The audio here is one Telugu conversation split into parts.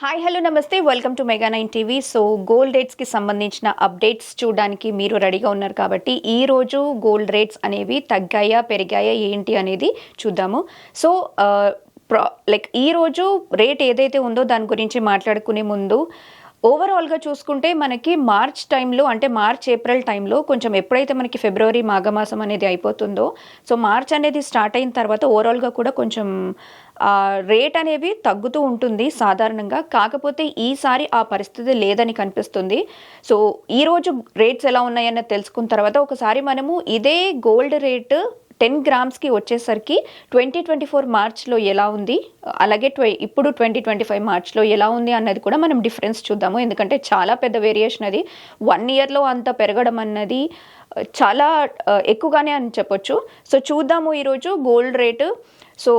Hi hello namaste welcome to mega 9 TV. So gold రేట్స్కి సంబంధించిన అప్డేట్స్ చూడడానికి మీరు రెడీగా ఉన్నారు కాబట్టి ఈరోజు గోల్డ్ రేట్స్ అనేవి తగ్గాయా పెరిగాయా ఏంటి అనేది చూద్దాము. సో ఈరోజు రేట్ ఏదైతే ఉందో దాని గురించి మాట్లాడుకునే ముందు ఓవరాల్గా చూసుకుంటే మనకి మార్చ్ టైంలో అంటే మార్చ్ ఏప్రిల్ టైంలో కొంచెం ఎప్పుడైతే మనకి ఫిబ్రవరి మాఘమాసం అనేది అయిపోతుందో సో మార్చ్ అనేది స్టార్ట్ అయిన తర్వాత ఓవరాల్గా కూడా కొంచెం రేట్ అనేవి తగ్గుతూ ఉంటుంది సాధారణంగా. కాకపోతే ఈసారి ఆ పరిస్థితి లేదని కనిపిస్తుంది. సో ఈరోజు రేట్స్ ఎలా ఉన్నాయన్నది తెలుసుకున్న తర్వాత ఒకసారి మనము ఇదే గోల్డ్ రేటు 10 గ్రామ్స్కి వచ్చేసరికి 2024 మార్చ్లో ఎలా ఉంది, అలాగే ఇప్పుడు 2025 మార్చ్లో ఎలా ఉంది అన్నది కూడా మనం డిఫరెన్స్ చూద్దాము. ఎందుకంటే చాలా పెద్ద వేరియేషన్ అది. 1 ఇయర్లో అంత పెరగడం అన్నది చాలా ఎక్కువగానే అని చెప్పొచ్చు. సో చూద్దాము ఈరోజు గోల్డ్ రేటు. సో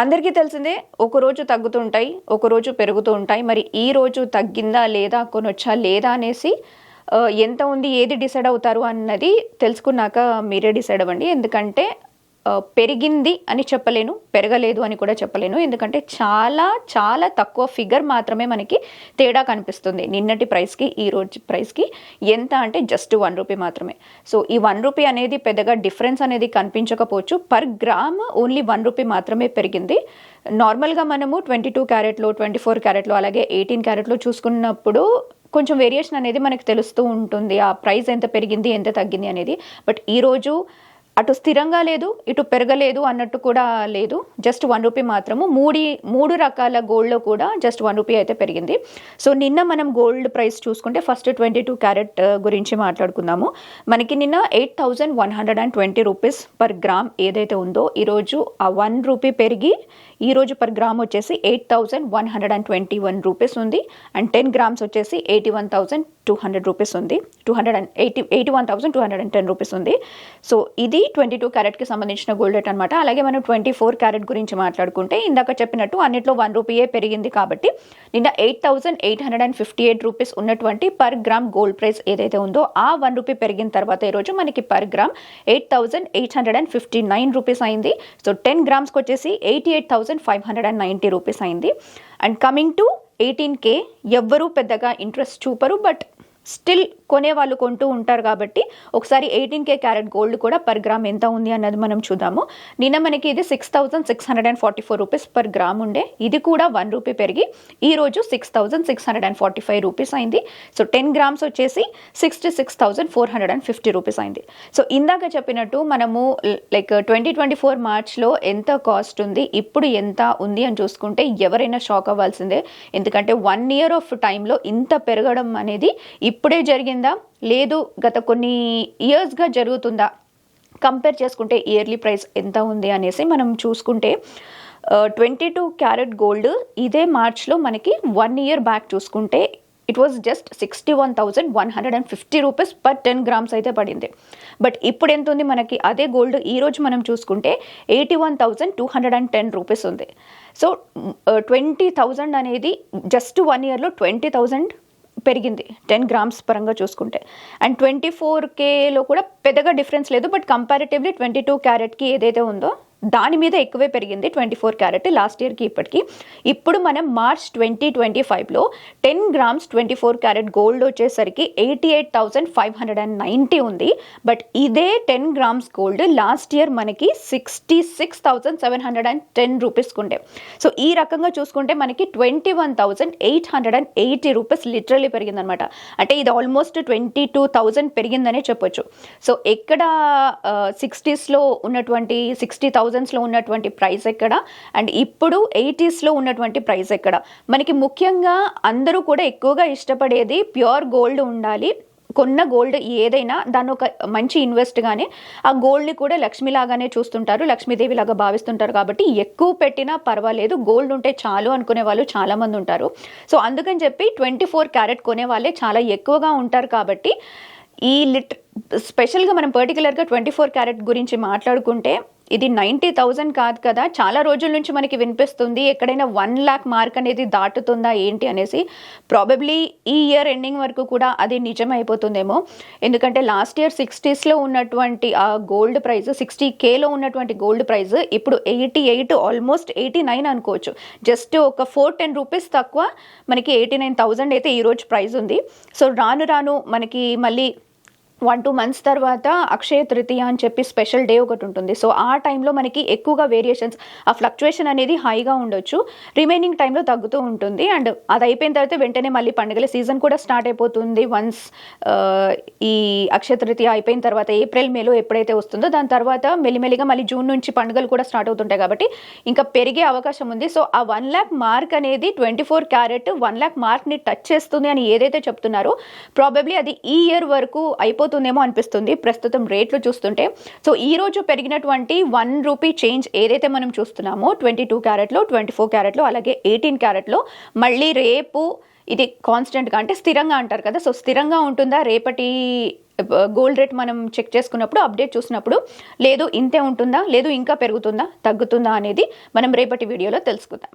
అందరికీ తెలిసిందే, ఒకరోజు తగ్గుతుంటాయి, ఒకరోజు పెరుగుతూ ఉంటాయి. మరి ఈ రోజు తగ్గిందా లేదా, కొనొచ్చా లేదా అనేసి ఎంత ఉంది, ఏది డిసైడ్ అవుతారు అన్నది తెలుసుకున్నాక మీరే డిసైడ్ అవ్వండి. ఎందుకంటే పెరిగింది అని చెప్పలేను, పెరగలేదు అని కూడా చెప్పలేను. ఎందుకంటే చాలా చాలా తక్కువ ఫిగర్ మాత్రమే మనకి తేడా కనిపిస్తుంది. నిన్నటి ప్రైస్కి ఈ రోజు ప్రైస్కి ఎంత అంటే జస్ట్ 1 రూపీ మాత్రమే. సో ఈ 1 రూపీ అనేది పెద్దగా డిఫరెన్స్ అనేది కనిపించకపోవచ్చు. పర్ గ్రామ్ ఓన్లీ 1 రూపీ మాత్రమే పెరిగింది. నార్మల్గా మనము 22 క్యారెట్లో, 24 క్యారెట్లో, అలాగే 18 క్యారెట్లో చూసుకున్నప్పుడు కొంచెం వేరియేషన్ అనేది మనకు తెలుస్తూ ఉంటుంది, ఆ ప్రైస్ ఎంత పెరిగింది ఎంత తగ్గింది అనేది. బట్ ఈరోజు అటు స్థిరంగా లేదు, ఇటు పెరగలేదు అన్నట్టు కూడా లేదు. జస్ట్ 1 రూపీ మాత్రము. మూడు రకాల గోల్డ్లో కూడా జస్ట్ 1 రూపీ అయితే పెరిగింది. సో నిన్న మనం గోల్డ్ ప్రైస్ చూసుకుంటే ఫస్ట్ 22 క్యారెట్ గురించి మాట్లాడుకుందాము. మనకి నిన్న 8120 రూపీస్ పర్ గ్రామ్ ఏదైతే ఉందో ఈరోజు ఆ 1 రూపీ పెరిగి ఈరోజు పర్ గ్రామ్ వచ్చేసి 8121 రూపీస్ ఉంది. అండ్ 10 గ్రామ్స్ వచ్చేసి 81,200 రూపీస్ ఉంది. 81,210 రూపీస్ ఉంది. సో ఇది 22 క్యారెట్కి సంబంధించిన గోల్డ్ రేట్ అనమాట. అలాగే మనం 24 క్యారెట్ గురించి మాట్లాడుకుంటే ఇందాక చెప్పినట్టు అన్నిట్లో 1 రూపీయే పెరిగింది కాబట్టి నిన్న 8,858 రూపీస్ ఉన్నటువంటి పర్ గ్రామ్ గోల్డ్ ప్రైస్ ఏదైతే ఉందో ఆ 1 రూపీ పెరిగిన తర్వాత ఈరోజు మనకి పర్ గ్రామ్ 8,859 రూపీస్ అయింది. సో 10 గ్రామ్స్కి వచ్చేసి 88,590 రూపీస్ అయింది. అండ్ కమింగ్ టు 18K ఎవ్వరూ పెద్దగా ఇంట్రెస్ట్ చూపరు, బట్ స్టిల్ కొనేవాళ్ళు కొంటూ ఉంటారు కాబట్టి ఒకసారి 18K క్యారెట్ గోల్డ్ కూడా పర్ గ్రామ్ ఎంత ఉంది అన్నది మనం చూద్దాము. నిన్న మనకి ఇది 6,644 రూపీస్ పర్ గ్రామ్ ఉండే, ఇది కూడా 1 రూపీ పెరిగి ఈరోజు 6,645 రూపీస్ అయింది. సో 10 గ్రామ్స్ వచ్చేసి 66,450 రూపీస్ అయింది. సో ఇందాక చెప్పినట్టు మనము 2024 మార్చ్లో ఎంత కాస్ట్ ఉంది, ఇప్పుడు ఎంత ఉంది అని చూసుకుంటే ఎవరైనా షాక్ అవ్వాల్సిందే. ఎందుకంటే 1 ఇయర్ ఆఫ్ టైంలో ఇంత పెరగడం అనేది ఇప్పుడే జరిగిందా లేదు గత కొన్ని ఇయర్స్గా జరుగుతుందా కంపేర్ చేసుకుంటే ఇయర్లీ ప్రైస్ ఎంత ఉంది అనేసి మనం చూసుకుంటే 22 క్యారెట్ గోల్డ్ ఇదే మార్చ్లో మనకి 1 ఇయర్ బ్యాక్ చూసుకుంటే it was just 61,150 rupees per 10 grams అయితే పడింది. బట్ ఇప్పుడు ఎంత ఉంది మనకి అదే గోల్డ్ ఈరోజు మనం చూసుకుంటే 81,210 రూపీస్ ఉంది. సో 20,000 అనేది జస్ట్ 1 ఇయర్లో 20,000 పెరిగింది 10 గ్రామ్స్ పరంగా చూసుకుంటే. అండ్ 24Kలో కూడా పెద్దగా డిఫరెన్స్ లేదు, బట్ కంపారిటివ్లీ 22 క్యారెట్కి ఏదైతే ఉందో దాని మీద ఎక్కువే పెరిగింది 24 క్యారెట్ లాస్ట్ ఇయర్కి ఇప్పటికి. ఇప్పుడు మనం మార్చ్ 2025లో 10 గ్రామ్స్ 24 క్యారెట్ గోల్డ్ వచ్చేసరికి 88,590 ఉంది. బట్ ఇదే 10 గ్రామ్స్ గోల్డ్ లాస్ట్ ఇయర్ మనకి 66,710 రూపీస్కి ఉండే. సో ఈ రకంగా చూసుకుంటే మనకి 21,880 రూపీస్ లిటరలీ పెరిగిందనమాట. అంటే ఇది ఆల్మోస్ట్ 22,000 పెరిగిందనే చెప్పొచ్చు. సో ఎక్కడ 60స్లో ఉన్నటువంటి 60,000లో ఉన్నటువంటి ప్రైస్ ఎక్కడ, అండ్ ఇప్పుడు 80స్లో ఉన్నటువంటి ప్రైస్ ఎక్కడ. మనకి ముఖ్యంగా అందరూ కూడా ఎక్కువగా ఇష్టపడేది ప్యూర్ గోల్డ్ ఉండాలి. కొన్న గోల్డ్ ఏదైనా దాన్ని ఒక మంచి ఇన్వెస్ట్గానే ఆ గోల్డ్ని కూడా లక్ష్మిలాగానే చూస్తుంటారు, లక్ష్మీదేవిలాగా భావిస్తుంటారు. కాబట్టి ఎక్కువ పెట్టినా పర్వాలేదు, గోల్డ్ ఉంటే చాలు అనుకునే వాళ్ళు చాలామంది ఉంటారు. సో అందుకని చెప్పి 24 క్యారెట్ కొనే వాళ్ళే చాలా ఎక్కువగా ఉంటారు. కాబట్టి ఈ స్పెషల్గా మనం పర్టికులర్గా 24 క్యారెట్ గురించి మాట్లాడుకుంటే ఇది 90,000 కాదు కదా, చాలా రోజుల నుంచి మనకి వినిపిస్తుంది ఎక్కడైనా 1,00,000 మార్క్ అనేది దాటుతుందా ఏంటి అనేసి. ప్రాబబ్లీ ఈ ఇయర్ ఎండింగ్ వరకు కూడా అది నిజమైపోతుందేమో. ఎందుకంటే లాస్ట్ ఇయర్ 60స్లో ఉన్నటువంటి ఆ గోల్డ్ ప్రైస్, 60Kలో ఉన్నటువంటి గోల్డ్ ప్రైస్ ఇప్పుడు 88, ఆల్మోస్ట్ 89 అనుకోవచ్చు. జస్ట్ ఒక 410 రూపీస్ తక్కువ మనకి 89,000 అయితే ఈరోజు ప్రైస్ ఉంది. సో రాను రాను మనకి మళ్ళీ 1-2 months తర్వాత అక్షయ తృతీయ అని చెప్పి స్పెషల్ డే ఒకటి ఉంటుంది. సో ఆ టైంలో మనకి ఎక్కువగా వేరియేషన్స్, ఆ ఫ్లక్చుయేషన్ అనేది హైగా ఉండొచ్చు, రిమైనింగ్ టైంలో తగ్గుతూ ఉంటుంది. అండ్ అది అయిపోయిన తర్వాత వెంటనే మళ్ళీ పండుగల సీజన్ కూడా స్టార్ట్ అయిపోతుంది. వన్స్ ఈ అక్షయ తృతీయ అయిపోయిన తర్వాత ఏప్రిల్ మేలో ఎప్పుడైతే వస్తుందో దాని తర్వాత మెల్లిమెల్లిగా మళ్ళీ జూన్ నుంచి పండుగలు కూడా స్టార్ట్ అవుతుంటాయి కాబట్టి ఇంకా పెరిగే అవకాశం ఉంది. సో ఆ 1,00,000 మార్క్ అనేది 24 క్యారెట్ 1,00,000 మార్క్ని టచ్ చేస్తుంది అని ఏదైతే చెప్తున్నారో ప్రాబబ్లీ అది ఈ ఇయర్ వరకు అయిపోతుందేమో అనిపిస్తుంది ప్రస్తుతం రేట్లు చూస్తుంటే. సో ఈ రోజు పెరిగినటువంటి 1 రూపీ చేంజ్ ఏదైతే మనం చూస్తున్నామో 22 క్యారెట్లో, 24 క్యారెట్లో, అలాగే 18 క్యారెట్లో మళ్ళీ రేపు ఇది కాన్స్టెంట్గా అంటే స్థిరంగా అంటారు కదా, సో స్థిరంగా ఉంటుందా రేపటి గోల్డ్ రేట్ మనం చెక్ చేసుకున్నప్పుడు, అప్డేట్ చూసినప్పుడు, లేదు ఇంతే ఉంటుందా, లేదు ఇంకా పెరుగుతుందా తగ్గుతుందా అనేది మనం రేపటి వీడియోలో తెలుసుకుందాం.